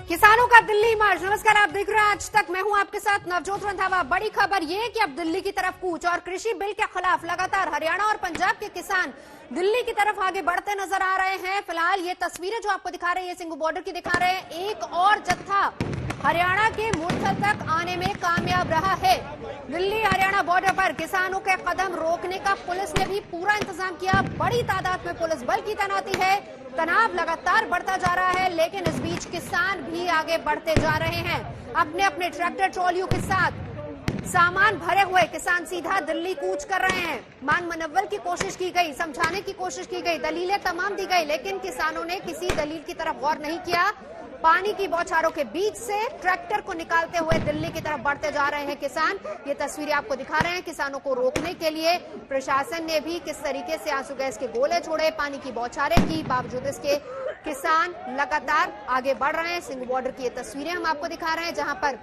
किसानों का दिल्ली मार्च। नमस्कार, आप देख रहे हैं आज तक। मैं हूं आपके साथ नवजोत रंधावा। बड़ी खबर ये कि अब दिल्ली की तरफ कूच और कृषि बिल के खिलाफ लगातार हरियाणा और पंजाब के किसान दिल्ली की तरफ आगे बढ़ते नजर आ रहे हैं। फिलहाल ये तस्वीरें जो आपको दिखा रहे हैं, ये सिंघू बॉर्डर की दिखा रहे हैं। एक और जत्था हरियाणा के मूर्थल तक आने में कामयाब रहा है। दिल्ली हरियाणा बॉर्डर पर किसानों के कदम रोकने का पुलिस ने भी पूरा इंतजाम किया। बड़ी तादाद में पुलिस बल की तैनाती है। तनाव लगातार बढ़ता जा रहा है, लेकिन इस बीच किसान भी आगे बढ़ते जा रहे हैं। अपने अपने ट्रैक्टर ट्रॉलियों के साथ सामान भरे हुए किसान सीधा दिल्ली कूच कर रहे हैं। मान मनव्वल की कोशिश की गई, समझाने की कोशिश की गई, दलीलें तमाम दी गई, लेकिन किसानों ने किसी दलील की तरफ गौर नहीं किया। पानी की बौछारों के बीच से ट्रैक्टर को निकालते हुए दिल्ली की तरफ बढ़ते जा रहे हैं किसान। ये तस्वीरें आपको दिखा रहे हैं। किसानों को रोकने के लिए प्रशासन ने भी किस तरीके से आंसू गैस के गोले छोड़े, पानी की बौछारें की, बावजूद इसके किसान लगातार आगे बढ़ रहे हैं। सिंघू बॉर्डर की ये तस्वीरें हम आपको दिखा रहे हैं, जहां पर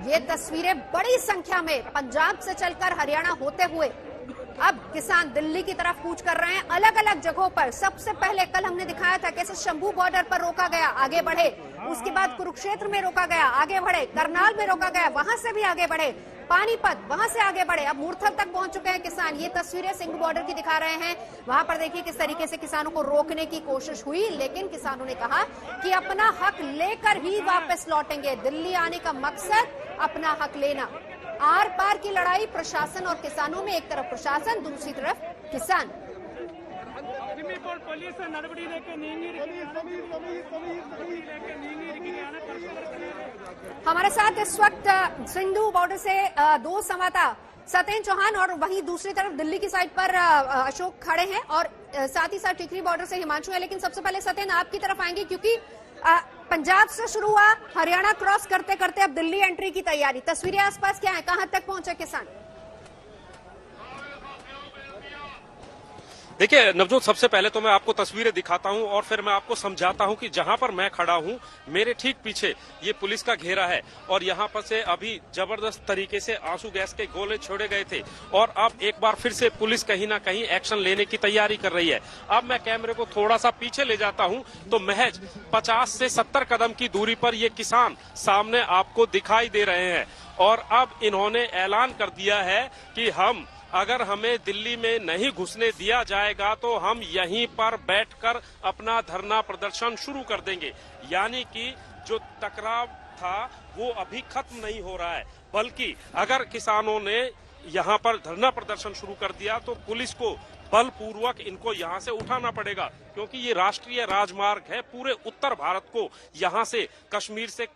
ये तस्वीरें बड़ी संख्या में पंजाब से चलकर हरियाणा होते हुए अब किसान दिल्ली की तरफ कूच कर रहे हैं। अलग अलग जगहों पर सबसे पहले कल हमने दिखाया था कैसे शंभू बॉर्डर पर रोका गया, आगे बढ़े। उसके बाद कुरुक्षेत्र में रोका गया, आगे बढ़े। करनाल में रोका गया, वहां से भी आगे बढ़े। पानीपत, वहां से आगे बढ़े। अब मूर्थल तक पहुंच चुके हैं किसान। ये तस्वीरें सिंघू बॉर्डर की दिखा रहे हैं। वहां पर देखिए किस तरीके से किसानों को रोकने की कोशिश हुई, लेकिन किसानों ने कहा कि अपना हक लेकर ही वापस लौटेंगे। दिल्ली आने का मकसद अपना हक लेना। आर पार की लड़ाई प्रशासन और किसानों में, एक तरफ प्रशासन, दूसरी तरफ किसान। हमारे साथ इस वक्त सिंधु बॉर्डर से दो संवाददाता सत्येंद्र चौहान और वहीं दूसरी तरफ दिल्ली की साइड पर अशोक खड़े हैं, और साथ ही साथ टिकरी बॉर्डर से हिमांशु है। लेकिन सबसे पहले सत्येंद्र आपकी तरफ आएंगे, क्योंकि पंजाब से शुरू हुआ, हरियाणा क्रॉस करते करते अब दिल्ली एंट्री की तैयारी। तस्वीरें आसपास क्या है, कहां तक पहुंचे किसान? देखिए नवजोत, सबसे पहले तो मैं आपको तस्वीरें दिखाता हूं और फिर मैं आपको समझाता हूं कि जहां पर मैं खड़ा हूं मेरे ठीक पीछे ये पुलिस का घेरा है, और यहां पर से अभी जबरदस्त तरीके से आंसू गैस के गोले छोड़े गए थे, और अब एक बार फिर से पुलिस कहीं ना कहीं एक्शन लेने की तैयारी कर रही है। अब मैं कैमरे को थोड़ा सा पीछे ले जाता हूं तो महज 50 से 70 कदम की दूरी पर ये किसान सामने आपको दिखाई दे रहे हैं, और अब इन्होंने ऐलान कर दिया है कि अगर हमें दिल्ली में नहीं घुसने दिया जाएगा तो हम यहीं पर बैठकर अपना धरना प्रदर्शन शुरू कर देंगे। यानी कि जो टकराव था वो अभी खत्म नहीं हो रहा है, बल्कि अगर किसानों ने यहां पर धरना प्रदर्शन शुरू कर दिया तो पुलिस को बलपूर्वक इनको यहां से उठाना पड़ेगा, क्योंकि ये राष्ट्रीय राजमार्ग है। पूरे उत्तर भारत को यहां से कश्मीर से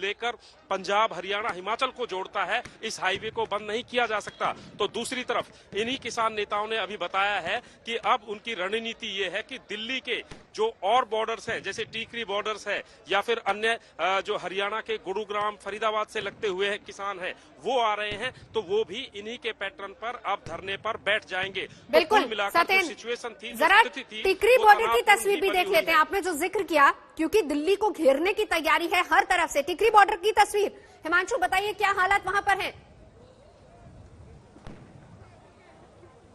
लेकर पंजाब, हरियाणा, हिमाचल को जोड़ता है। इस हाईवे को बंद नहीं किया जा सकता। तो दूसरी तरफ इन्हीं किसान नेताओं ने अभी बताया है कि अब उनकी रणनीति ये है कि दिल्ली के जो और बॉर्डर्स हैं, जैसे टीकरी बॉर्डर्स है या फिर अन्य जो हरियाणा के गुरुग्राम, फरीदाबाद से लगते हुए किसान हैं, वो आ रहे हैं, तो वो भी इन्हीं के पैटर्न पर अब धरने पर बैठ जाएंगे। बिल्कुल, मिलाकर सिचुएशन थी, जरा टिकरी बॉर्डर की तस्वीर भी देख लेते हैं। आपने जो जिक्र किया, क्योंकि दिल्ली को घेरने की तैयारी है हर तरफ से। टिकरी बॉर्डर की तस्वीर, हिमांशु बताइए क्या हालात वहां पर हैं?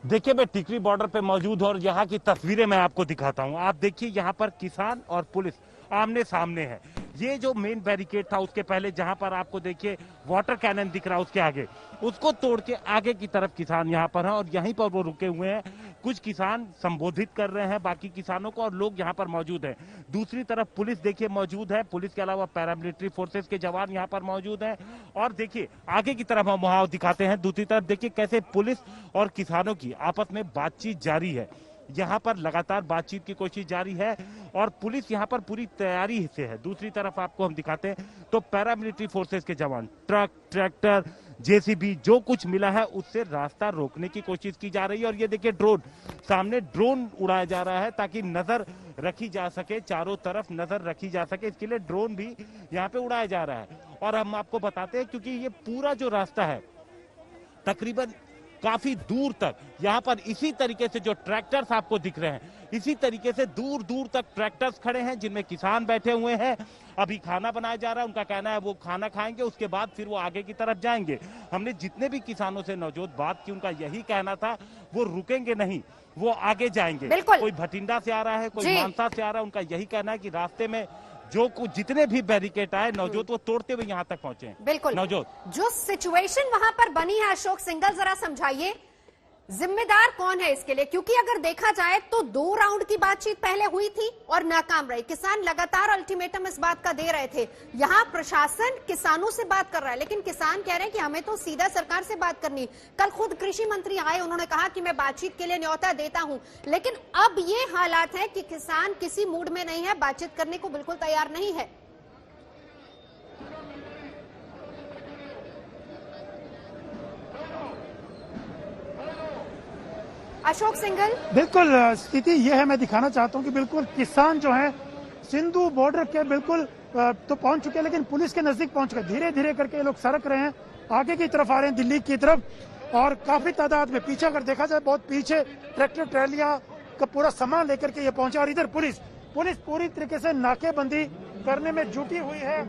देखिए, मैं टिकरी बॉर्डर पे मौजूद हूं और यहाँ की तस्वीरें मैं आपको दिखाता हूं। आप देखिए, यहाँ पर किसान और पुलिस आमने सामने है। ये जो मेन बैरिकेड था, उसके पहले जहां पर आपको देखिए वाटर कैनन दिख रहा है, उसके आगे, उसको तोड़ के आगे की तरफ किसान यहाँ पर हैं और यहीं पर वो रुके हुए हैं। कुछ किसान संबोधित कर रहे हैं बाकी किसानों को, और लोग यहाँ पर मौजूद हैं। दूसरी तरफ पुलिस देखिए मौजूद है। पुलिस के अलावा पैरामिलिट्री फोर्सेस के जवान यहाँ पर मौजूद हैं। और देखिए आगे की तरफ हम वहां दिखाते हैं। दूसरी तरफ देखिए कैसे पुलिस और किसानों की आपस में बातचीत जारी है। यहाँ पर लगातार बातचीत की कोशिश जारी है और पुलिस यहाँ पर पूरी तैयारी से है। दूसरी तरफ आपको हम दिखाते हैं तो पैरामिलिट्री फोर्सेस के जवान ट्रक, ट्रैक्टर, जेसीबी, जो कुछ मिला है उससे रास्ता रोकने की कोशिश की जा रही है। और ये देखिए ड्रोन, सामने ड्रोन उड़ाया जा रहा है ताकि नजर रखी जा सके, चारों तरफ नजर रखी जा सके, इसके लिए ड्रोन भी यहाँ पे उड़ाया जा रहा है। और हम आपको बताते हैं, क्योंकि ये पूरा जो रास्ता है तकरीबन काफी दूर तक यहाँ पर इसी तरीके से जो ट्रैक्टर्स आपको दिख रहे हैं, इसी तरीके से दूर दूर तक ट्रैक्टर्स खड़े हैं जिनमें किसान बैठे हुए हैं। अभी खाना बनाया जा रहा है, उनका कहना है वो खाना खाएंगे, उसके बाद फिर वो आगे की तरफ जाएंगे। हमने जितने भी किसानों से नवजोत बात की, उनका यही कहना था वो रुकेंगे नहीं, वो आगे जाएंगे। बिल्कुल। कोई भटिंडा से आ रहा है, कोई जी। मानसा से आ रहा है, उनका यही कहना है कि रास्ते में जो कुछ जितने भी बैरिकेड आए नवजोत वो तोड़ते हुए यहाँ तक पहुंचे हैं। बिल्कुल नवजोत, जो सिचुएशन वहां पर बनी है, अशोक सिंघल जरा समझाइए, जिम्मेदार कौन है इसके लिए? क्योंकि अगर देखा जाए तो 2 राउंड की बातचीत पहले हुई थी और नाकाम रही। किसान लगातार अल्टीमेटम इस बात का दे रहे थे। यहाँ प्रशासन किसानों से बात कर रहा है, लेकिन किसान कह रहे हैं कि हमें तो सीधा सरकार से बात करनी। कल खुद कृषि मंत्री आए, उन्होंने कहा कि मैं बातचीत के लिए न्योता देता हूं, लेकिन अब ये हालात है कि किसान किसी मूड में नहीं है, बातचीत करने को बिल्कुल तैयार नहीं है। अशोक सिंघल, बिल्कुल स्थिति यह है, मैं दिखाना चाहता हूं कि बिल्कुल किसान जो है सिंधु बॉर्डर के बिल्कुल तो पहुंच चुके हैं, लेकिन पुलिस के नजदीक पहुंच गए। धीरे धीरे करके ये लोग सरक रहे हैं, आगे की तरफ आ रहे हैं, दिल्ली की तरफ, और काफी तादाद में। पीछे अगर देखा जाए, बहुत पीछे ट्रैक्टर ट्रैलियां का पूरा सामान लेकर के ये पहुंचे, और इधर पुलिस पूरी तरीके से नाकेबंदी करने में जुटी हुई है।